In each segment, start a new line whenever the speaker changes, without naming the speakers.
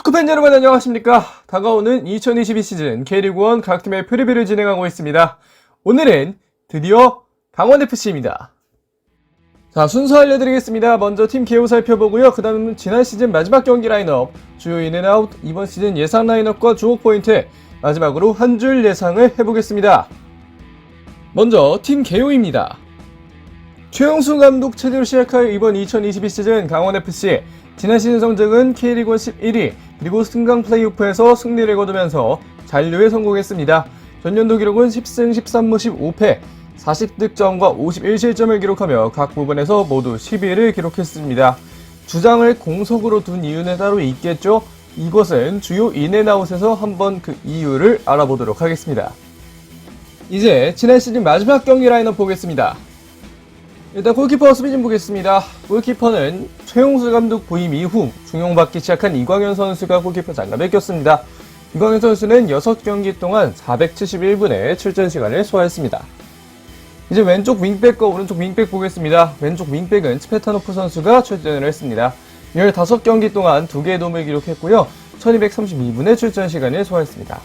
축구팬 여러분 안녕하십니까. 다가오는 2022 시즌 K리그1 각 팀의 프리뷰를 진행하고 있습니다. 오늘은 드디어 강원FC입니다. 자, 순서 알려드리겠습니다. 먼저 팀 개요 살펴보고요. 그 다음은 지난 시즌 마지막 경기 라인업, 주요 인앤아웃, 이번 시즌 예상 라인업과 주목 포인트, 마지막으로 한 줄 예상을 해보겠습니다. 먼저 팀 개요입니다. 최용수 감독 체제로 시작할 이번 2022 시즌 강원FC, 지난 시즌 성적은 K리그1 11위, 그리고 승강 플레이오프에서 승리를 거두면서 잔류에 성공했습니다. 전년도 기록은 10승 13무 15패, 40득점과 51실점을 기록하며 각 부분에서 모두 10위를 기록했습니다. 주장을 공석으로 둔 이유는 따로 있겠죠? 이것은 주요 인앤아웃에서 한번 그 이유를 알아보도록 하겠습니다. 이제 지난 시즌 마지막 경기 라인업 보겠습니다. 일단 골키퍼 수비 좀 보겠습니다. 골키퍼는 최용수 감독 부임 이후 중용받기 시작한 이광현 선수가 골키퍼 장갑에 꼈습니다. 이광현 선수는 6경기 동안 471분의 출전 시간을 소화했습니다. 이제 왼쪽 윙백과 오른쪽 윙백 보겠습니다. 왼쪽 윙백은 스페타노프 선수가 출전을 했습니다. 15경기 동안 2개의 도움을 기록했고요. 1232분의 출전 시간을 소화했습니다.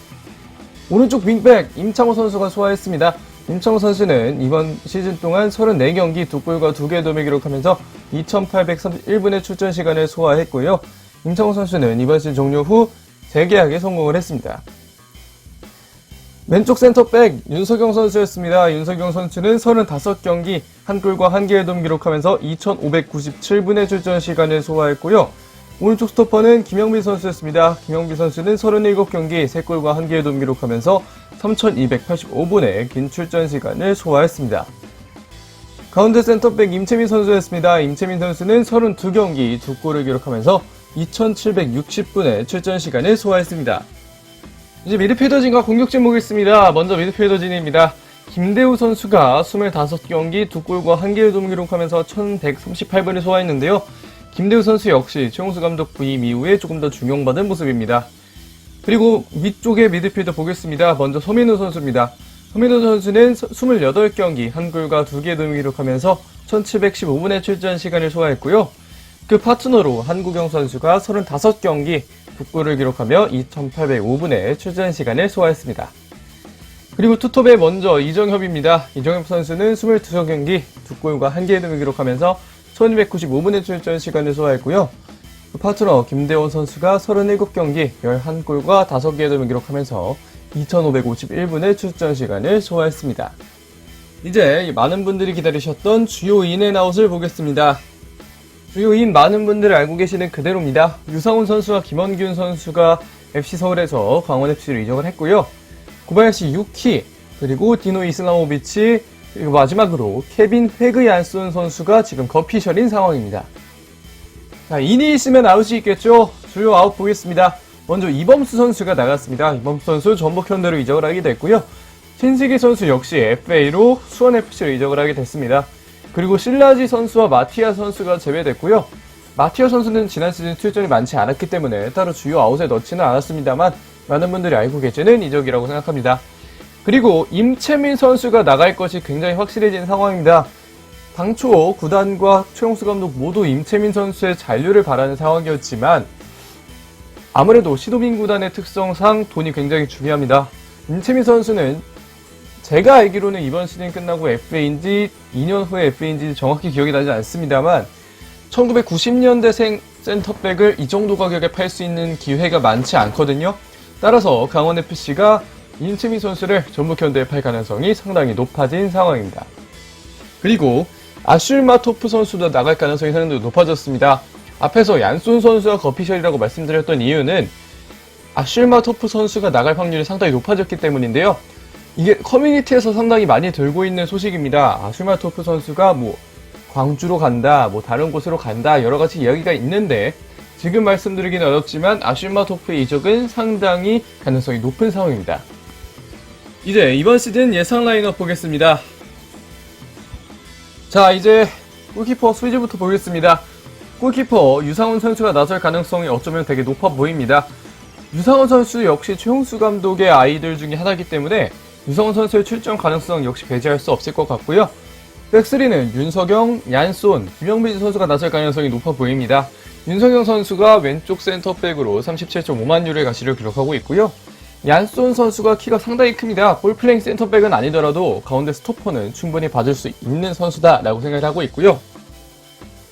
오른쪽 윙백 임창호 선수가 소화했습니다. 임창호 선수는 이번 시즌 동안 34경기 2골과 2개의 도움을 기록하면서 2831분의 출전 시간을 소화했고요. 임창호 선수는 이번 시즌 종료 후 재계약에 성공을 했습니다. 왼쪽 센터백 윤석영 선수였습니다. 윤석영 선수는 35경기 1골과 1개의 도움 기록하면서 2597분의 출전 시간을 소화했고요. 오른쪽 스토퍼는 김영빈 선수였습니다. 김영빈 선수는 37경기 3골과 1개의 도움 기록하면서 3285분의 긴 출전 시간을 소화했습니다. 가운데 센터백 임채민 선수였습니다. 임채민 선수는 32경기 2골을 기록하면서 2760분의 출전 시간을 소화했습니다. 이제 미드필더진과 공격진 보겠습니다. 먼저 미드필더진입니다. 김대우 선수가 25경기 2골과 1개의 도움을 기록하면서 1138분을 소화했는데요. 김대우 선수 역시 최용수 감독 부임 이후에 조금 더 중용받은 모습입니다. 그리고 위쪽에 미드필더 보겠습니다. 먼저 서민우 선수입니다. 서민우 선수는 28경기 1골과 2개의 도움을 기록하면서 1715분의 출전 시간을 소화했고요. 그 파트너로 한국영 선수가 35경기 2골을 기록하며 2805분의 출전 시간을 소화했습니다. 그리고 투톱에 먼저 이정협입니다. 이정협 선수는 22경기 2골과 1개의 도움을 기록하면서 1295분의 출전 시간을 소화했고요. 파트너 김대원 선수가 37경기 11골과 5개의 도움을 기록하면서 2551분의 출전 시간을 소화했습니다. 이제 많은 분들이 기다리셨던 주요 인앤아웃을 보겠습니다. 주요인 많은 분들이 알고 계시는 그대로입니다. 유상훈 선수와 김원균 선수가 FC서울에서 강원FC로 이적을 했고요. 고바야시 유키, 그리고 디노 이슬라모비치, 그리고 마지막으로 케빈 회그얀슨 선수가 지금 거피셜인 상황입니다. 자, 인이 있으면 아웃이 있겠죠? 주요 아웃 보겠습니다. 먼저 이범수 선수가 나갔습니다. 이범수 선수 전북현대로 이적을 하게 됐고요. 신세기 선수 역시 FA로 수원FC로 이적을 하게 됐습니다. 그리고 실라지 선수와 마티아 선수가 제외됐고요. 마티아 선수는 지난 시즌 출전이 많지 않았기 때문에 따로 주요 아웃에 넣지는 않았습니다만 많은 분들이 알고 계시는 이적이라고 생각합니다. 그리고 임채민 선수가 나갈 것이 굉장히 확실해진 상황입니다. 당초 구단과 최용수 감독 모두 임채민 선수의 잔류를 바라는 상황이었지만 아무래도 시도민 구단의 특성상 돈이 굉장히 중요합니다. 임채민 선수는 제가 알기로는 이번 시즌 끝나고 FA인지 2년 후에 FA인지 정확히 기억이 나지 않습니다만 1990년대생 센터백을 이 정도 가격에 팔 수 있는 기회가 많지 않거든요. 따라서 강원FC가 임채민 선수를 전북현대에 팔 가능성이 상당히 높아진 상황입니다. 그리고 아슐마토프 선수도 나갈 가능성이 상당히 높아졌습니다. 앞에서 얀손 선수가 거피셜이라고 말씀드렸던 이유는 아슐마토프 선수가 나갈 확률이 상당히 높아졌기 때문인데요. 이게 커뮤니티에서 상당히 많이 들고 있는 소식입니다. 아슐마토프 선수가 광주로 간다, 다른 곳으로 간다, 여러 가지 이야기가 있는데 지금 말씀드리기는 어렵지만 아슐마토프의 이적은 상당히 가능성이 높은 상황입니다. 이제 이번 시즌 예상 라인업 보겠습니다. 자, 이제 골키퍼 수비진부터 보겠습니다. 골키퍼 유상훈 선수가 나설 가능성이 어쩌면 되게 높아 보입니다. 유상훈 선수 역시 최용수 감독의 아이들 중에 하나이기 때문에 유상훈 선수의 출전 가능성 역시 배제할 수 없을 것 같고요. 백스리는 윤석영, 얀손, 김영빈 선수가 나설 가능성이 높아 보입니다. 윤석영 선수가 왼쪽 센터백으로 37.5만 유로의 가치를 기록하고 있고요. 얀손 선수가 키가 상당히 큽니다. 볼플레잉 센터백은 아니더라도 가운데 스토퍼는 충분히 받을 수 있는 선수다라고 생각을 하고 있고요.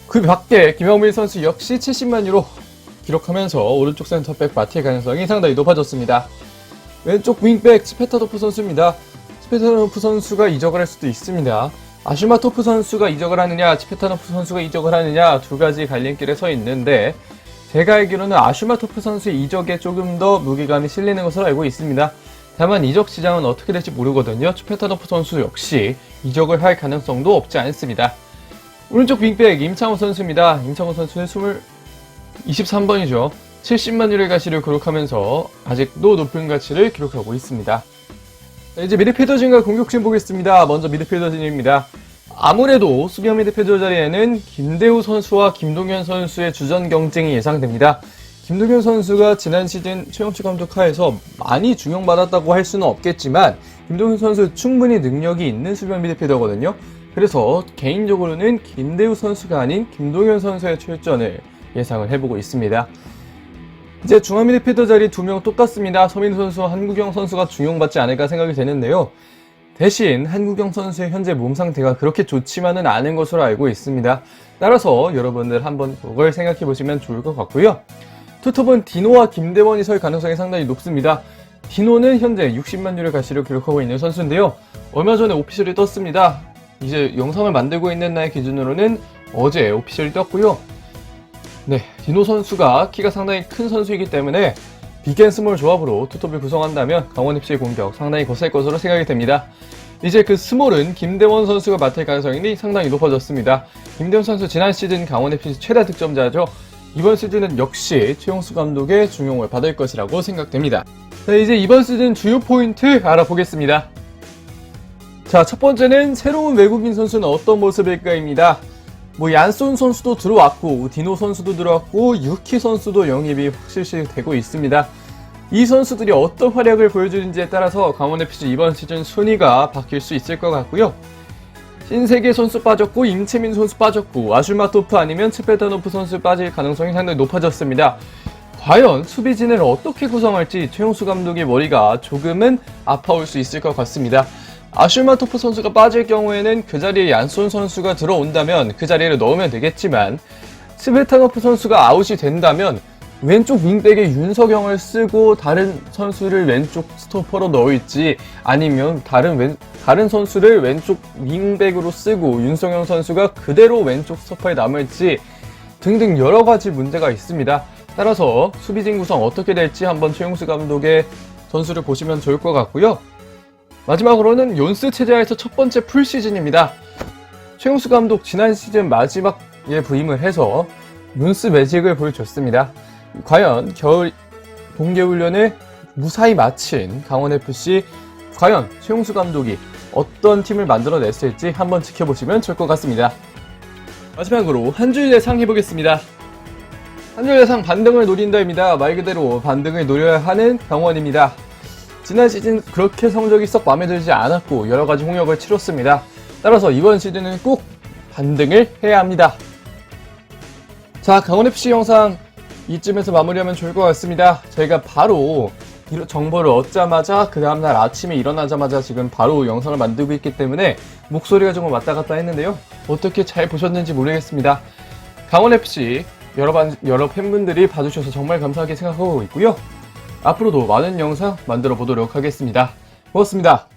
그 밖에 김영민 선수 역시 70만 유로 기록하면서 오른쪽 센터백 맡을 가능성이 상당히 높아졌습니다. 왼쪽 윙백 스페타노프 선수입니다. 스페타노프 선수가 이적을 할 수도 있습니다. 아슈마토프 선수가 이적을 하느냐, 스페타노프 선수가 이적을 하느냐 두 가지 갈림길에 서 있는데 제가 알기로는 아슈마토프 선수의 이적에 조금 더 무게감이 실리는 것으로 알고 있습니다. 다만 이적 시장은 어떻게 될지 모르거든요. 스페타노프 선수 역시 이적을 할 가능성도 없지 않습니다. 오른쪽 윙백 임창호 선수입니다. 임창호 선수는 23번이죠. 70만 유로의 가치를 기록하면서 아직도 높은 가치를 기록하고 있습니다. 자, 이제 미드필더진과 공격진 보겠습니다. 먼저 미드필더진입니다. 아무래도 수비형 미드필더 자리에는 김대우 선수와 김동현 선수의 주전 경쟁이 예상됩니다. 김동현 선수가 지난 시즌 최용수 감독 하에서 많이 중용받았다고 할 수는 없겠지만 김동현 선수 충분히 능력이 있는 수비형 미드필더거든요. 그래서 개인적으로는 김대우 선수가 아닌 김동현 선수의 출전을 예상을 해보고 있습니다. 이제 중앙 미드필더 자리 2명 똑같습니다. 서민우 선수와 한국영 선수가 중용받지 않을까 생각이 되는데요. 대신 한국영 선수의 현재 몸 상태가 그렇게 좋지만은 않은 것으로 알고 있습니다. 따라서 여러분들 한번 그걸 생각해 보시면 좋을 것 같고요. 투톱은 디노와 김대원이 설 가능성이 상당히 높습니다. 디노는 현재 60만 유로 가치를 기록하고 있는 선수인데요. 얼마 전에 오피셜이 떴습니다. 이제 영상을 만들고 있는 날 기준으로는 어제 오피셜이 떴고요. 네, 디노 선수가 키가 상당히 큰 선수이기 때문에 빅앤스몰 조합으로 투톱을 구성한다면 강원FC의 공격 상당히 거셀 것으로 생각이 됩니다. 이제 그 스몰은 김대원 선수가 맡을 가능성이 상당히 높아졌습니다. 김대원 선수 지난 시즌 강원FC 최다 득점자죠. 이번 시즌은 역시 최용수 감독의 중용을 받을 것이라고 생각됩니다. 자, 이제 이번 시즌 주요 포인트 알아보겠습니다. 자, 첫 번째는 새로운 외국인 선수는 어떤 모습일까입니다. 얀손 선수도 들어왔고 디노 선수도 들어왔고 유키 선수도 영입이 확실시 되고 있습니다. 이 선수들이 어떤 활약을 보여주는지에 따라서 강원FC 이번 시즌 순위가 바뀔 수 있을 것 같고요. 신세계 선수 빠졌고 임채민 선수 빠졌고 아슈마토프 아니면 츠페타노프 선수 빠질 가능성이 상당히 높아졌습니다. 과연 수비진을 어떻게 구성할지 최용수 감독의 머리가 조금은 아파올 수 있을 것 같습니다. 아슈마토프 선수가 빠질 경우에는 그 자리에 얀손 선수가 들어온다면 그 자리를 넣으면 되겠지만 스베타노프 선수가 아웃이 된다면 왼쪽 윙백에 윤석영을 쓰고 다른 선수를 왼쪽 스토퍼로 넣을지 아니면 다른 선수를 왼쪽 윙백으로 쓰고 윤석영 선수가 그대로 왼쪽 스토퍼에 남을지 등등 여러 가지 문제가 있습니다. 따라서 수비진 구성 어떻게 될지 한번 최용수 감독의 전술을 보시면 좋을 것 같고요. 마지막으로는 연스 체제하에서 첫 번째 풀시즌입니다. 최용수 감독 지난 시즌 마지막에 부임을 해서 윤스 매직을 보여줬습니다. 과연 겨울 동계훈련을 무사히 마친 강원FC 과연 최용수 감독이 어떤 팀을 만들어냈을지 한번 지켜보시면 좋을 것 같습니다. 마지막으로 한 줄 예상 해보겠습니다. 한 줄 예상 반등을 노린다입니다. 말 그대로 반등을 노려야 하는 강원입니다. 지난 시즌 그렇게 성적이 썩 마음에 들지 않았고 여러가지 홍역을 치렀습니다. 따라서 이번 시즌은 꼭 반등을 해야 합니다. 자, 강원FC 영상 이쯤에서 마무리하면 좋을 것 같습니다. 저희가 바로 정보를 얻자마자 그 다음날 아침에 일어나자마자 지금 바로 영상을 만들고 있기 때문에 목소리가 조금 왔다 갔다 했는데요. 어떻게 잘 보셨는지 모르겠습니다. 강원FC 여러 팬분들이 봐주셔서 정말 감사하게 생각하고 있고요. 앞으로도 많은 영상 만들어 보도록 하겠습니다. 고맙습니다.